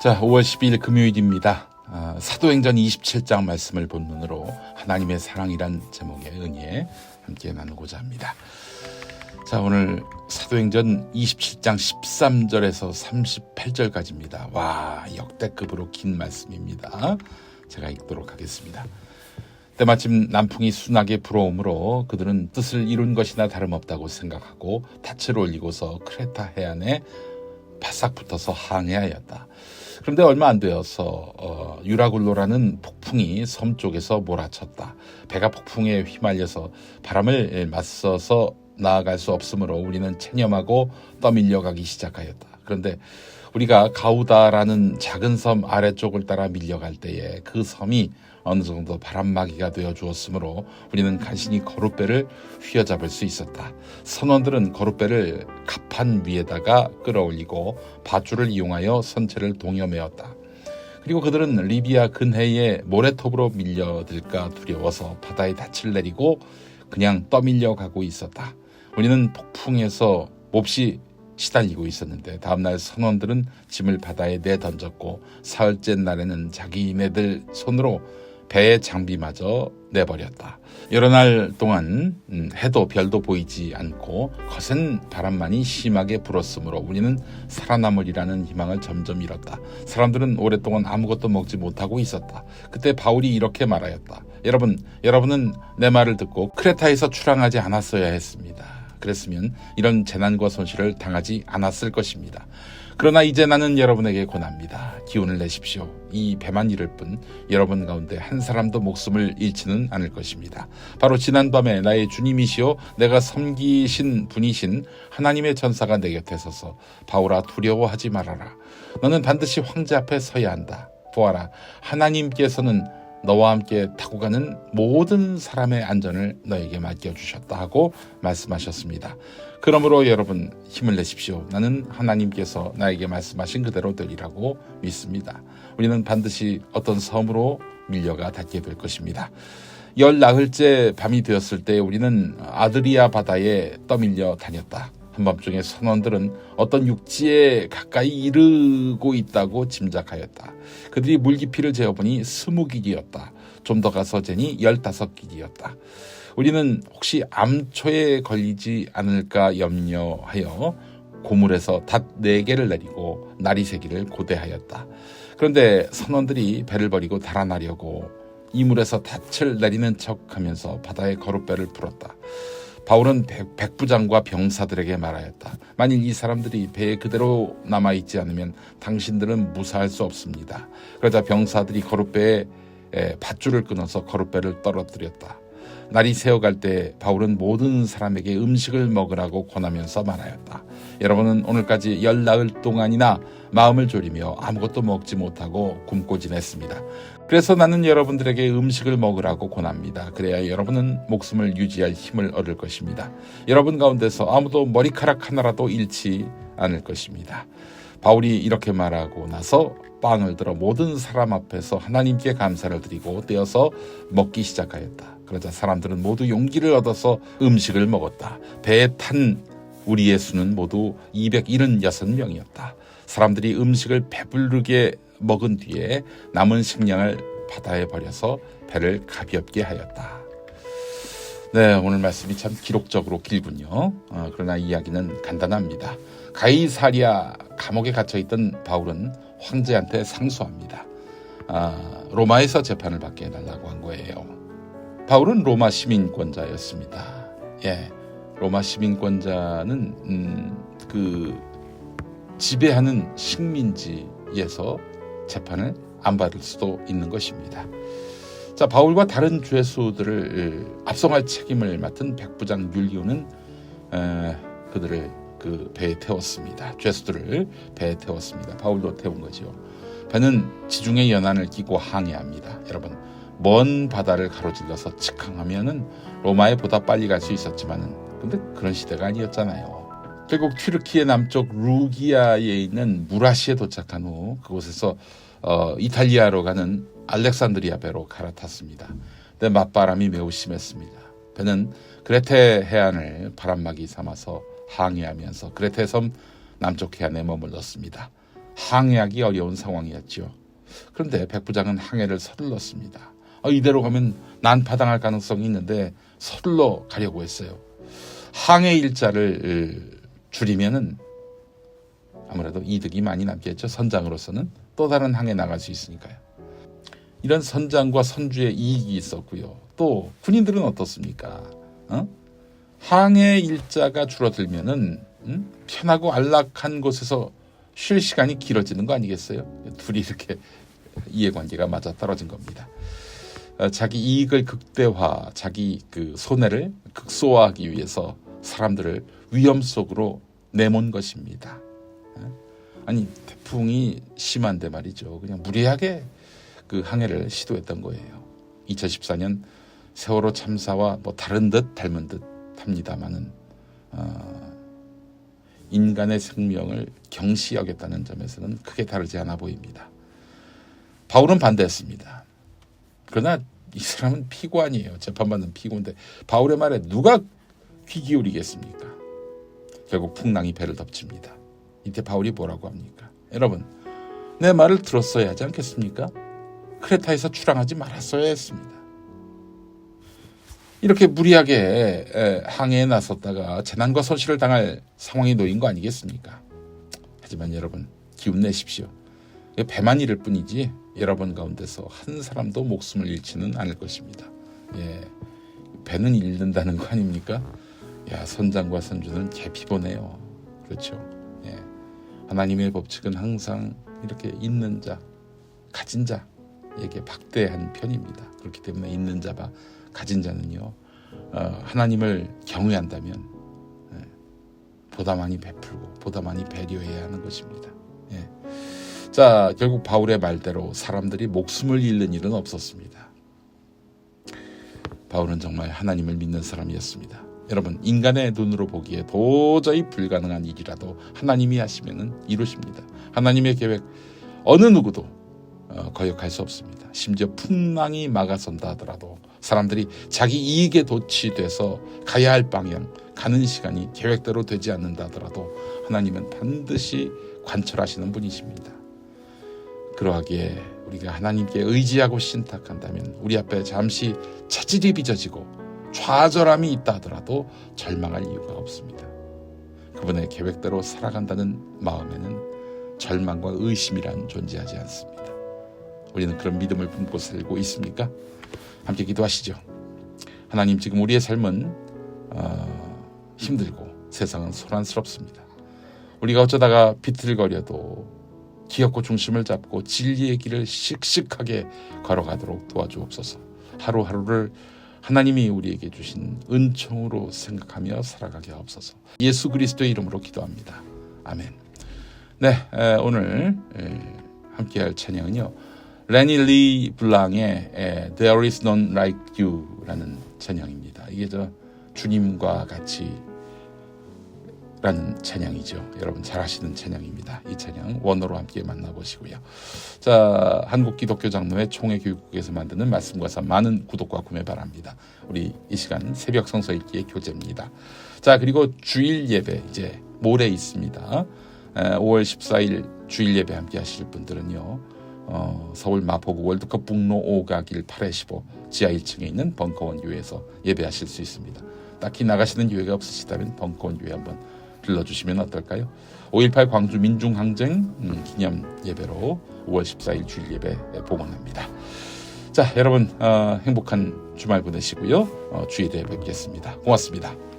자, 5월 12일 금요일입니다. 사도행전 27장 말씀을 본문으로 하나님의 사랑이란 제목의 은혜 함께 나누고자 합니다. 자, 오늘 사도행전 27장 13절에서 38절까지입니다. 와, 역대급으로 긴 말씀입니다. 제가 읽도록 하겠습니다. 때마침 남풍이 순하게 불어오므로 그들은 뜻을 이룬 것이나 다름없다고 생각하고 닻을 올리고서 크레타 해안에 바싹 붙어서 항해하였다. 그런데 얼마 안 되어서 유라굴로라는 폭풍이 섬 쪽에서 몰아쳤다. 배가 폭풍에 휘말려서 바람을 맞서서 나아갈 수 없으므로 우리는 체념하고 떠밀려 가기 시작하였다. 그런데 우리가 가우다라는 작은 섬 아래쪽을 따라 밀려갈 때에 그 섬이 어느 정도 바람막이가 되어 주었으므로 우리는 간신히 거룻배를 휘어잡을 수 있었다. 선원들은 거룻배를 갑판 위에다가 끌어올리고 밧줄을 이용하여 선체를 동여매었다. 그리고 그들은 리비아 근해의 모래톱으로 밀려들까 두려워서 바다에 닻을 내리고 그냥 떠밀려 가고 있었다. 우리는 폭풍에서 몹시 시달리고 있었는데 다음날 선원들은 짐을 바다에 내던졌고 사흘째 날에는 자기네들 손으로 배의 장비마저 내버렸다. 여러 날 동안 해도 별도 보이지 않고 거센 바람만이 심하게 불었으므로 우리는 살아남으리라는 희망을 점점 잃었다. 사람들은 오랫동안 아무것도 먹지 못하고 있었다. 그때 바울이 이렇게 말하였다. 여러분은 내 말을 듣고 크레타에서 출항하지 않았어야 했습니다. 그랬으면 이런 재난과 손실을 당하지 않았을 것입니다. 그러나 이제 나는 여러분에게 권합니다. 기운을 내십시오. 이 배만 잃을 뿐 여러분 가운데 한 사람도 목숨을 잃지는 않을 것입니다. 바로 지난밤에 나의 주님이시오 내가 섬기신 분이신 하나님의 전사가 내 곁에 서서 바울아 두려워하지 말아라. 너는 반드시 황제 앞에 서야 한다. 보아라, 하나님께서는 너와 함께 타고 가는 모든 사람의 안전을 너에게 맡겨주셨다 하고 말씀하셨습니다. 그러므로 여러분 힘을 내십시오. 나는 하나님께서 나에게 말씀하신 그대로 되리라고 믿습니다. 우리는 반드시 어떤 섬으로 밀려가 닿게 될 것입니다. 10나흘째 밤이 되었을 때 우리는 아드리아 바다에 떠밀려 다녔다. 한밤중에 선원들은 어떤 육지에 가까이 이르고 있다고 짐작하였다. 그들이 물 깊이를 재어보니 20길이었다. 좀 더 가서 재니 15길이었다. 우리는 혹시 암초에 걸리지 않을까 염려하여 고물에서 닷 4개를 내리고 나리새기를 고대하였다. 그런데 선원들이 배를 버리고 달아나려고 이물에서 닻을 내리는 척하면서 바다에 거룻배를 풀었다. 바울은 백부장과 병사들에게 말하였다. 만일 이 사람들이 배에 그대로 남아있지 않으면 당신들은 무사할 수 없습니다. 그러자 병사들이 거룻배에 밧줄을 끊어서 거룻배를 떨어뜨렸다. 날이 새어갈 때 바울은 모든 사람에게 음식을 먹으라고 권하면서 말하였다. 여러분은 오늘까지 10나흘 동안이나 마음을 졸이며 아무것도 먹지 못하고 굶고 지냈습니다. 그래서 나는 여러분들에게 음식을 먹으라고 권합니다. 그래야 여러분은 목숨을 유지할 힘을 얻을 것입니다. 여러분 가운데서 아무도 머리카락 하나라도 잃지 않을 것입니다. 바울이 이렇게 말하고 나서 빵을 들어 모든 사람 앞에서 하나님께 감사를 드리고 떼어서 먹기 시작하였다. 그러자 사람들은 모두 용기를 얻어서 음식을 먹었다. 배에 탄 우리의 수는 모두 276명이었다. 사람들이 음식을 배부르게 먹은 뒤에 남은 식량을 바다에 버려서 배를 가볍게 하였다. 네, 오늘 말씀이 참 기록적으로 길군요. 그러나 이야기는 간단합니다. 가이사랴 감옥에 갇혀있던 바울은 황제한테 상소합니다. 로마에서 재판을 받게 해달라고 한 거예요. 바울은 로마 시민권자였습니다. 로마 시민권자는 그 지배하는 식민지에서 재판을 안 받을 수도 있는 것입니다. 자, 바울과 다른 죄수들을 압송할 책임을 맡은 백부장 율리오는 그들을 그 배에 태웠습니다. 죄수들을 배에 태웠습니다. 바울도 태운 거죠. 배는 지중해 연안을 끼고 항해합니다. 여러분, 먼 바다를 가로질러서 직항하면은 로마에 보다 빨리 갈 수 있었지만은 근데 그런 시대가 아니었잖아요. 결국 튀르키예 남쪽 루기아에 있는 무라시에 도착한 후 그곳에서 이탈리아로 가는 알렉산드리아 배로 갈아탔습니다. 근데 맞바람이 매우 심했습니다. 배는 그레테 해안을 바람막이 삼아서 항해하면서 그레테 섬 남쪽 해안에 머물렀습니다. 항해하기 어려운 상황이었죠. 그런데 백부장은 항해를 서둘렀습니다. 이대로 가면 난파당할 가능성이 있는데 서둘러 가려고 했어요. 항해 일자를 줄이면은 아무래도 이득이 많이 남겠죠. 선장으로서는 또 다른 항해 나갈 수 있으니까요. 이런 선장과 선주의 이익이 있었고요. 또 군인들은 어떻습니까? 항해 일자가 줄어들면은 편하고 안락한 곳에서 쉴 시간이 길어지는 거 아니겠어요? 둘이 이렇게 이해관계가 맞아떨어진 겁니다. 자기 이익을 극대화, 자기 그 손해를 극소화하기 위해서 사람들을 위험 속으로 내몬 것입니다. 아니 태풍이 심한데 말이죠. 그냥 무리하게 그 항해를 시도했던 거예요. 2014년 세월호 참사와 뭐 다른 듯 닮은 듯 합니다만은 인간의 생명을 경시 여겼다는 점에서는 크게 다르지 않아 보입니다. 바울은 반대했습니다. 그러나 이 사람은 피고 아니에요. 재판받는 피고인데 바울의 말에 누가 귀 기울이겠습니까? 결국 풍랑이 배를 덮칩니다. 이때 바울이 뭐라고 합니까? 여러분, 내 말을 들었어야 하지 않겠습니까? 크레타에서 출항하지 말았어야 했습니다. 이렇게 무리하게 항해에 나섰다가 재난과 손실을 당할 상황에 놓인 거 아니겠습니까? 하지만 여러분, 기운 내십시오. 배만 잃을 뿐이지 여러분 가운데서 한 사람도 목숨을 잃지는 않을 것입니다. 배는 잃는다는 거 아닙니까? 선장과 선주는 개피보네요. 그렇죠. 하나님의 법칙은 항상 이렇게 있는 자, 가진 자에게 박대한 편입니다. 그렇기 때문에 있는 자와 가진 자는요, 하나님을 경외한다면 보다 많이 베풀고 보다 많이 배려해야 하는 것입니다. 자, 결국 바울의 말대로 사람들이 목숨을 잃는 일은 없었습니다. 바울은 정말 하나님을 믿는 사람이었습니다. 여러분, 인간의 눈으로 보기에 도저히 불가능한 일이라도 하나님이 하시면 이루십니다. 하나님의 계획 어느 누구도 거역할 수 없습니다. 심지어 풍랑이 막아선다 하더라도 사람들이 자기 이익에 도취돼서 가야 할 방향, 가는 시간이 계획대로 되지 않는다 하더라도 하나님은 반드시 관철하시는 분이십니다. 그러하기에 우리가 하나님께 의지하고 신탁한다면 우리 앞에 잠시 차질이 빚어지고 좌절함이 있다 하더라도 절망할 이유가 없습니다. 그분의 계획대로 살아간다는 마음에는 절망과 의심이란 존재하지 않습니다. 우리는 그런 믿음을 품고 살고 있습니까? 함께 기도하시죠. 하나님, 지금 우리의 삶은 힘들고 세상은 소란스럽습니다. 우리가 어쩌다가 비틀거려도 기업고 중심을 잡고 진리의 길을 씩씩하게 걸어가도록 도와주옵소서. 하루하루를 하나님이 우리에게 주신 은총으로 생각하며 살아가게 하옵소서. 예수 그리스도의 이름으로 기도합니다. 아멘. 네, 오늘 함께할 찬양은요, 레니 리 블랑의 There is none like you라는 찬양입니다. 이게 주님과 같이 라는 찬양이죠. 여러분 잘 아시는 찬양입니다. 이 찬양 원어로 함께 만나보시고요. 자, 한국 기독교 장로회 총회교육국에서 만드는 말씀과사 많은 구독과 구매 바랍니다. 우리 이 시간 새벽 성서 읽기의 교재입니다. 자, 그리고 주일 예배 이제 모레 있습니다. 5월 14일 주일 예배 함께 하실 분들은요, 서울 마포구 월드컵 북로 5가길 8-15 지하 1층에 있는 벙커원 교회에서 예배하실 수 있습니다. 딱히 나가시는 교회가 없으시다면 벙커원 교회 한번 들러주시면 어떨까요? 5.18 광주 민중항쟁 기념 예배로 5월 14일 주일 예배 봉헌합니다. 자, 여러분 행복한 주말 보내시고요. 주일에 뵙겠습니다. 고맙습니다.